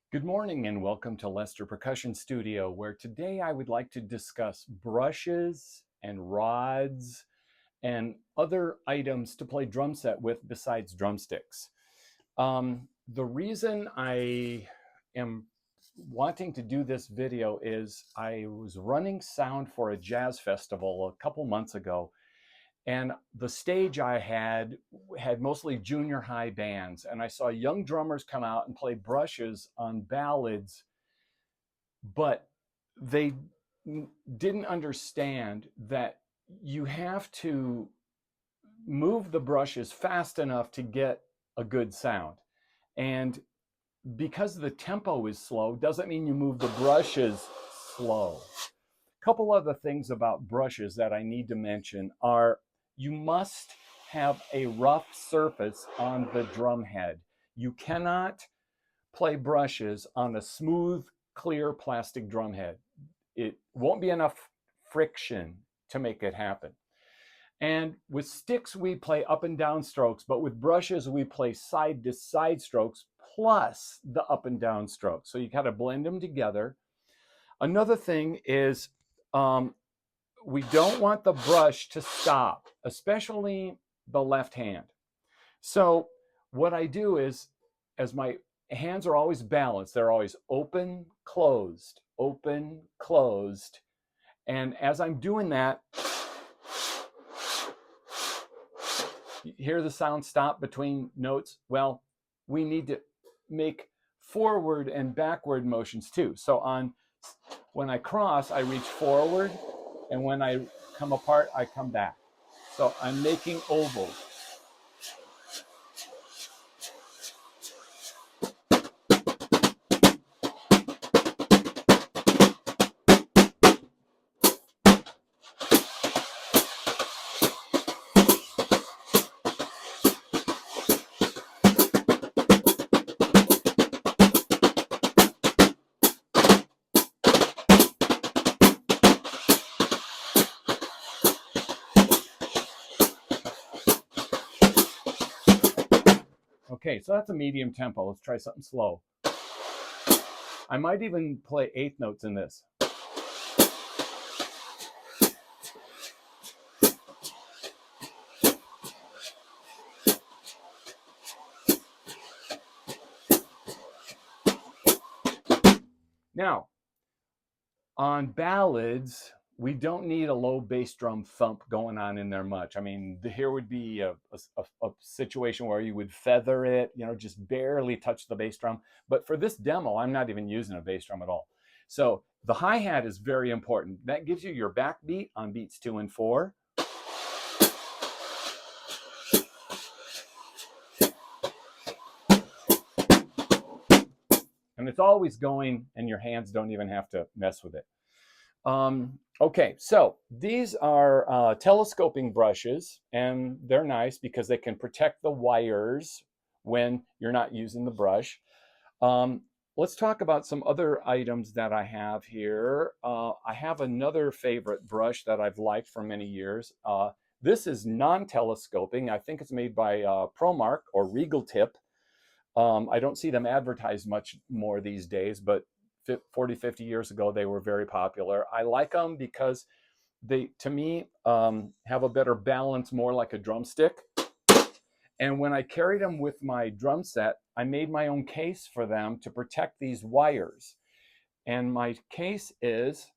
Good morning and welcome to Lester Percussion Studio, where today I would like to discuss brushes and rods and other items to play drum set with besides drumsticks. The reason I am wanting to do this video is I was running sound for a jazz festival a couple months ago, and the stage I had mostly junior high bands, and I saw young drummers come out and play brushes on ballads, but they didn't understand that you have to move the brushes fast enough to get a good sound. And because the tempo is slow, doesn't mean you move the brushes slow. A couple other things about brushes that I need to mention are you must have a rough surface on the drum head. You cannot play brushes on a smooth, clear plastic drum head. It won't be enough friction to make it happen. And with sticks, we play up and down strokes, but with brushes, we play side to side strokes plus the up and down strokes. So you got to blend them together. Another thing is we don't want the brush to stop, especially the left hand. So what I do is, as my hands are always balanced, they're always open, closed, open, closed. And as I'm doing that, you hear the sound stop between notes. Well, we need to make forward and backward motions too. So when I cross, I reach forward, and when I come apart, I come back. So I'm making ovals. Okay, so that's a medium tempo. Let's try something slow. I might even play eighth notes in this. Now, on ballads, we don't need a low bass drum thump going on in there much. I mean, here would be a situation where you would feather it, just barely touch the bass drum. But for this demo, I'm not even using a bass drum at all. So the hi-hat is very important. That gives you your backbeat on beats 2 and 4. And it's always going, and your hands don't even have to mess with it. Okay, so these are telescoping brushes, and they're nice because they can protect the wires when you're not using the brush. Let's talk about some other items that I have here. I have another favorite brush that I've liked for many years. This is non-telescoping. I think it's made by ProMark or Regal Tip. I don't see them advertised much more these days, but 40, 50 years ago, they were very popular. I like them because they, to me, have a better balance, more like a drumstick. And when I carried them with my drum set, I made my own case for them to protect these wires. And my case is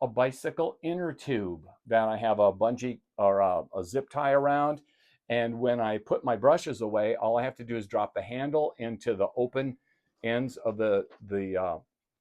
a bicycle inner tube that I have a bungee or a zip tie around. And when I put my brushes away, all I have to do is drop the handle into the open ends of the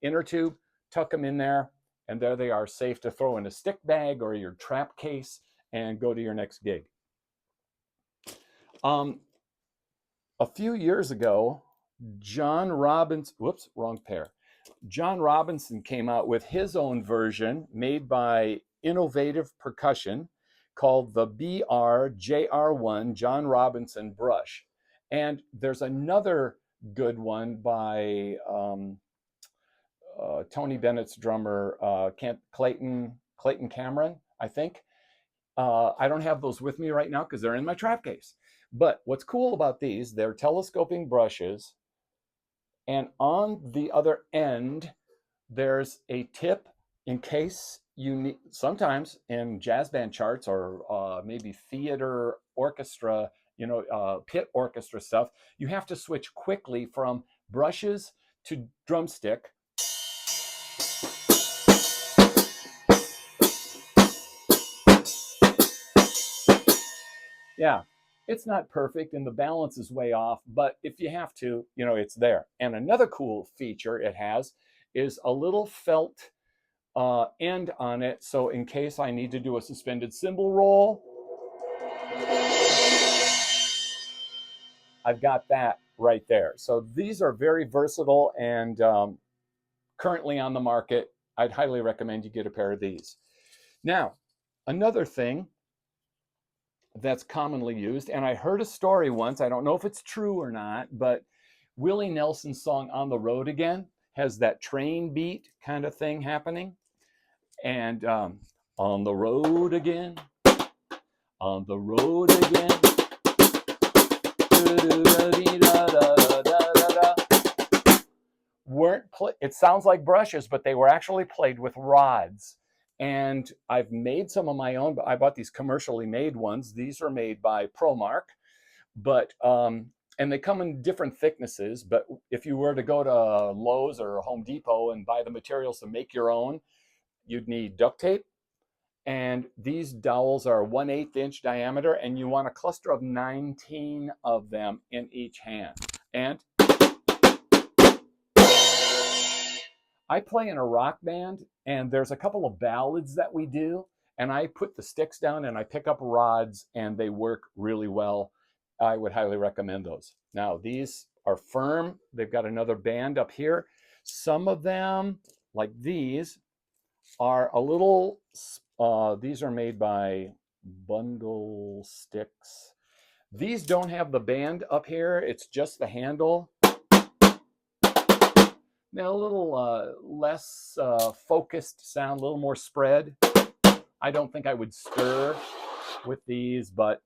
inner tube, tuck them in there, and there they are, safe to throw in a stick bag or your trap case and go to your next gig. A few years ago, John Robinson came out with his own version made by Innovative Percussion called the BR-JR1 John Robinson brush. And there's another good one by Tony Bennett's drummer, Clayton Cameron, I think. I don't have those with me right now because they're in my trap case. But what's cool about these, they're telescoping brushes. And on the other end, there's a tip in case you need, sometimes in jazz band charts or maybe theater orchestra, pit orchestra stuff, you have to switch quickly from brushes to drumstick. Yeah, it's not perfect and the balance is way off, but if you have to, it's there. And another cool feature it has is a little felt end on it. So in case I need to do a suspended cymbal roll, I've got that right there. So these are very versatile and currently on the market. I'd highly recommend you get a pair of these. Now, another thing that's commonly used, and I heard a story once, I don't know if it's true or not, but Willie Nelson's song On the Road Again has that train beat kind of thing happening. And on the road again, on the road again. It sounds like brushes, but they were actually played with rods. And I've made some of my own, but I bought these commercially made ones. These are made by ProMark, but and they come in different thicknesses. But if you were to go to Lowe's or Home Depot and buy the materials to make your own, you'd need duct tape. And these dowels are 1/8 inch diameter, and you want a cluster of 19 of them in each hand. And I play in a rock band, and there's a couple of ballads that we do, and I put the sticks down and I pick up rods, and they work really well. I would highly recommend those. Now, these are firm. They've got another band up here. Some of them, like these, are a little, these are made by Bundle Sticks. These don't have the band up here. It's just the handle. Now, a little less focused sound, a little more spread. I don't think I would stir with these, but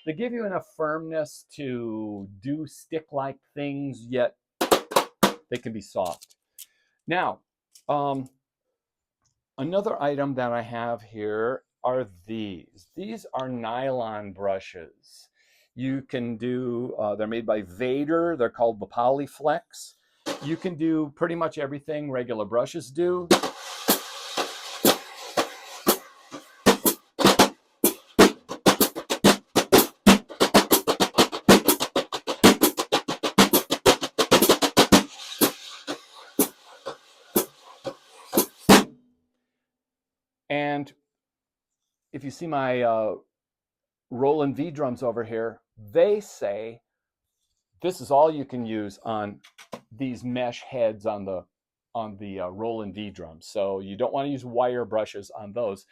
they give you enough firmness to do stick-like things, yet they can be soft. Now, another item that I have here are these. These are nylon brushes. You can do, they're made by Vader. They're called the Polyflex. You can do pretty much everything regular brushes do. And if you see my Roland V drums over here, they say this is all you can use on these mesh heads on the Roland V drums. So you don't want to use wire brushes on those.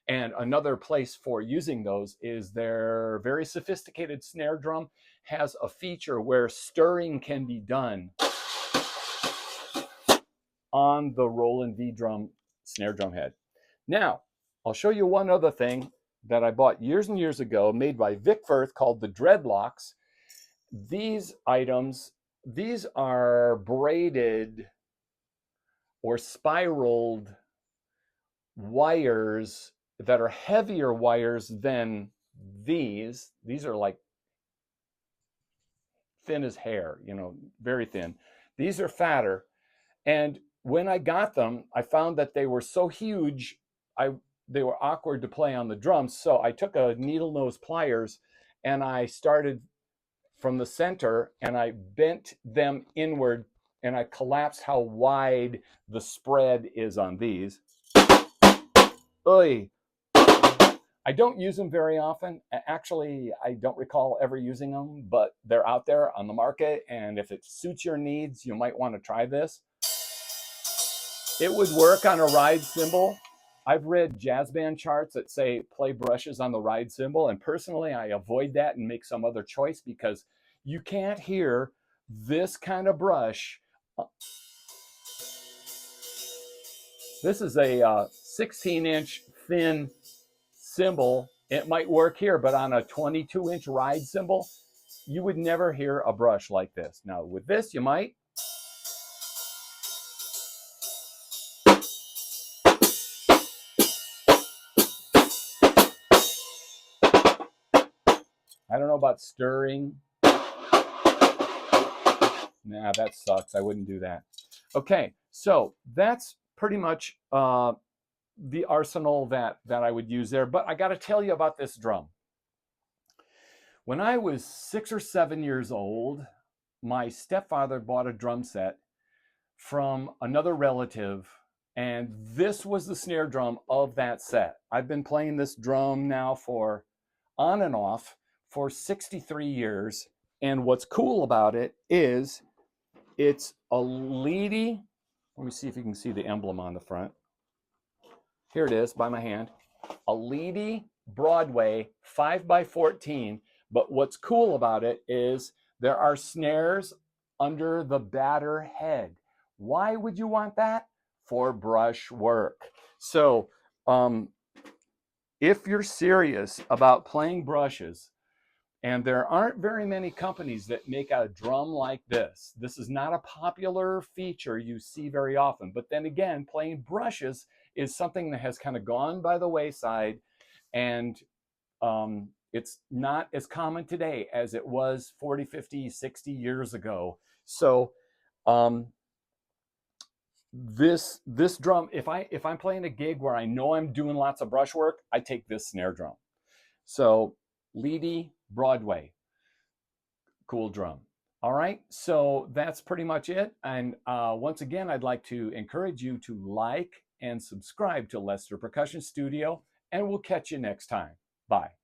And another place for using those is their very sophisticated snare drum has a feature where stirring can be done on the Roland V drum snare drum head. Now, I'll show you one other thing that I bought years and years ago, made by Firth, called the Dreadlocks. These items, these are braided or spiraled wires that are heavier wires than these. These are like thin as hair, very thin. These are fatter. And when I got them, I found that they were so huge, they were awkward to play on the drums. So I took a needle nose pliers and I started from the center and I bent them inward and I collapsed how wide the spread is on these. Oy. I don't use them very often. Actually, I don't recall ever using them, but they're out there on the market. And if it suits your needs, you might want to try this. It would work on a ride cymbal. I've read jazz band charts that say play brushes on the ride cymbal. And personally, I avoid that and make some other choice because you can't hear this kind of brush. This is a 16-inch thin cymbal. It might work here, but on a 22-inch ride cymbal, you would never hear a brush like this. Now with this, you might. I don't know about stirring. Nah, that sucks. I wouldn't do that. Okay, so that's pretty much the arsenal that I would use there. But I got to tell you about this drum. When I was 6 or 7 years old, my stepfather bought a drum set from another relative, and this was the snare drum of that set. I've been playing this drum now for on and off for 63 years, and what's cool about it is it's a leady. Let me see if you can see the emblem on the front. Here it is by my hand. A leady Broadway 5x14, but what's cool about it is there are snares under the batter head. Why would you want that? For brush work. So if you're serious about playing brushes, and there aren't very many companies that make a drum like this. This is not a popular feature you see very often. But then again, playing brushes is something that has kind of gone by the wayside, and it's not as common today as it was 40, 50, 60 years ago. So this drum, if I'm playing a gig where I know I'm doing lots of brush work, I take this snare drum. So leady Broadway, cool drum. All right, so that's pretty much it. And once again, I'd like to encourage you to like and subscribe to Lester Percussion Studio, and we'll catch you next time. Bye.